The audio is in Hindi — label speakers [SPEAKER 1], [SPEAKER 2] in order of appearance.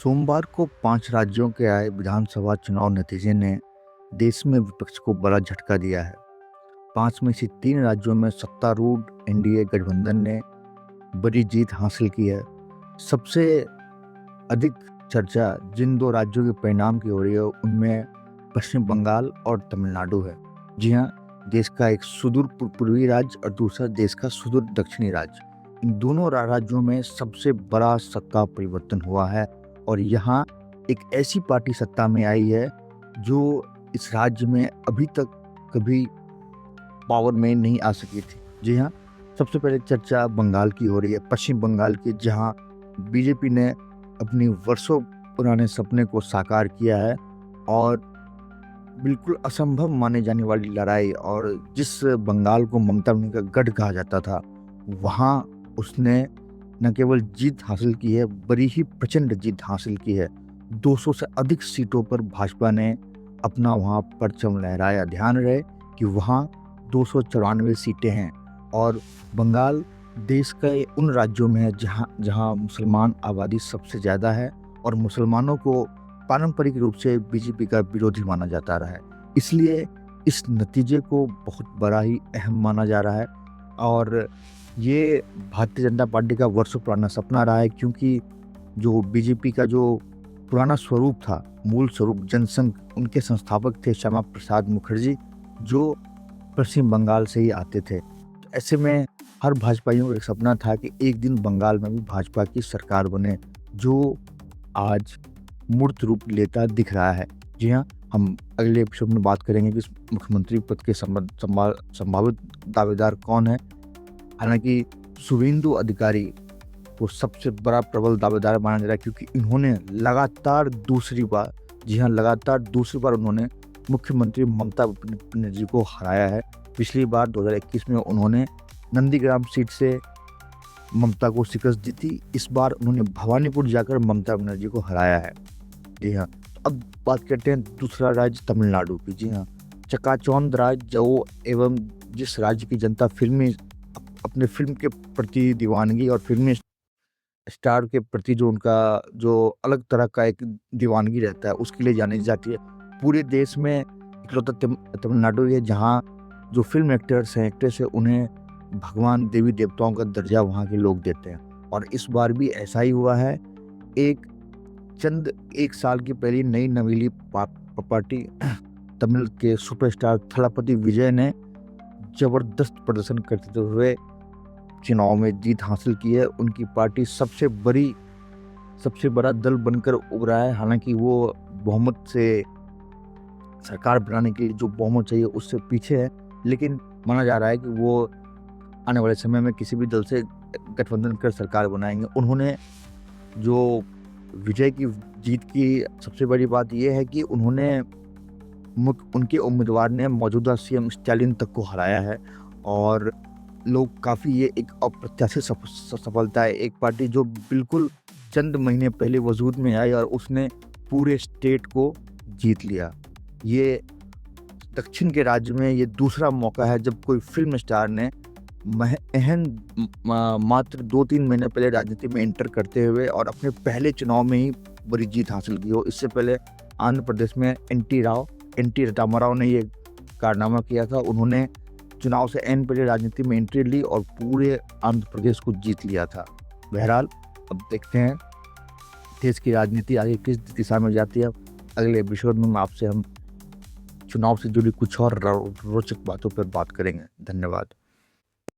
[SPEAKER 1] सोमवार को 5 राज्यों के आए विधानसभा चुनाव नतीजे ने देश में विपक्ष को बड़ा झटका दिया है। 5 में से 3 राज्यों में सत्तारूढ़ एनडीए गठबंधन ने बड़ी जीत हासिल की है। सबसे अधिक चर्चा जिन 2 राज्यों के परिणाम की हो रही है उनमें पश्चिम बंगाल और तमिलनाडु है। जी हाँ, देश का एक सुदूर पूर्वी राज्य और दूसरा देश का सुदूर दक्षिणी राज्य। इन दोनों राज्यों में सबसे बड़ा सत्ता परिवर्तन हुआ है और यहाँ एक ऐसी पार्टी सत्ता में आई है जो इस राज्य में अभी तक कभी पावर में नहीं आ सकी थी। जी हाँ, सबसे पहले चर्चा बंगाल की हो रही है, पश्चिम बंगाल की, जहाँ बीजेपी ने अपनी वर्षों पुराने सपने को साकार किया है और बिल्कुल असंभव माने जाने वाली लड़ाई, और जिस बंगाल को ममता बनर्जी का गढ़ कहा जाता था, वहाँ उसने न केवल जीत हासिल की है, बड़ी ही प्रचंड जीत हासिल की है। 200 से अधिक सीटों पर भाजपा ने अपना वहाँ परचम लहराया। ध्यान रहे कि वहाँ 294 सीटें हैं और बंगाल देश के उन राज्यों में है जहाँ मुसलमान आबादी सबसे ज़्यादा है और मुसलमानों को पारंपरिक रूप से बीजेपी का विरोधी माना जाता रहा है। इसलिए इस नतीजे को बहुत बड़ा ही अहम माना जा रहा है और ये भारतीय जनता पार्टी का वर्षों पुराना सपना रहा है, क्योंकि जो बीजेपी का जो पुराना स्वरूप था, मूल स्वरूप जनसंघ, उनके संस्थापक थे श्यामा प्रसाद मुखर्जी, जो पश्चिम बंगाल से ही आते थे। तो ऐसे में हर भाजपाइयों का एक सपना था कि एक दिन बंगाल में भी भाजपा की सरकार बने, जो आज मूर्त रूप लेता दिख रहा है। जी हाँ, हम अगले एपिसोड में बात करेंगे कि मुख्यमंत्री पद के संभावित दावेदार कौन है। हालांकि शुभेंदु अधिकारी को सबसे बड़ा प्रबल दावेदार माना जा रहा है, क्योंकि इन्होंने लगातार दूसरी बार उन्होंने मुख्यमंत्री ममता बनर्जी को हराया है। पिछली बार 2021 में उन्होंने नंदीग्राम सीट से ममता को शिकस्त दी थी। इस बार उन्होंने भवानीपुर जाकर ममता बनर्जी को हराया है। जी हाँ, तो अब बात करते हैं दूसरा राज्य तमिलनाडु की। जी हाँ, चकाचौंध राज्य जो एवं जिस राज्य की जनता अपने फिल्म के प्रति दीवानगी और फिल्मी स्टार के प्रति जो उनका जो अलग तरह का एक दीवानगी रहता है, उसके लिए जानी जाती है। पूरे देश में इकलौता तमिलनाडु है जहाँ जो फिल्म एक्टर्स हैं, एक्ट्रेस है, उन्हें भगवान देवी देवताओं का दर्जा वहाँ के लोग देते हैं और इस बार भी ऐसा ही हुआ है। एक साल की पहली नई नवेली पार्टी तमिल के सुपरस्टार थलापति विजय ने जबरदस्त प्रदर्शन करते हुए चुनाव में जीत हासिल की है। उनकी पार्टी सबसे बड़ा दल बनकर उभरा है। हालांकि वो बहुमत से सरकार बनाने के लिए जो बहुमत चाहिए उससे पीछे है, लेकिन माना जा रहा है कि वो आने वाले समय में किसी भी दल से गठबंधन कर सरकार बनाएंगे। उन्होंने जो विजय की जीत की सबसे बड़ी बात यह है कि उनके उम्मीदवार ने मौजूदा सीएम स्टालिन तक को हराया है और लोग काफ़ी, ये एक अप्रत्याशित सफलता है। एक पार्टी जो बिल्कुल चंद महीने पहले वजूद में आई और उसने पूरे स्टेट को जीत लिया। ये दक्षिण के राज्य में ये दूसरा मौका है जब कोई फिल्म स्टार ने मात्र 2-3 महीने पहले राजनीति में एंटर करते हुए और अपने पहले चुनाव में ही बड़ी जीत हासिल की हो। इससे पहले आंध्र प्रदेश में एनटी रामाराव ने ये कारनामा किया था। उन्होंने चुनाव से एन पहले राजनीति में एंट्री ली और पूरे आंध्र प्रदेश को जीत लिया था। बहरहाल, अब देखते हैं देश की राजनीति आगे किस दिशा में जाती है। अगले एपिसोड में हम चुनाव से जुड़ी कुछ और रोचक बातों पर बात करेंगे। धन्यवाद।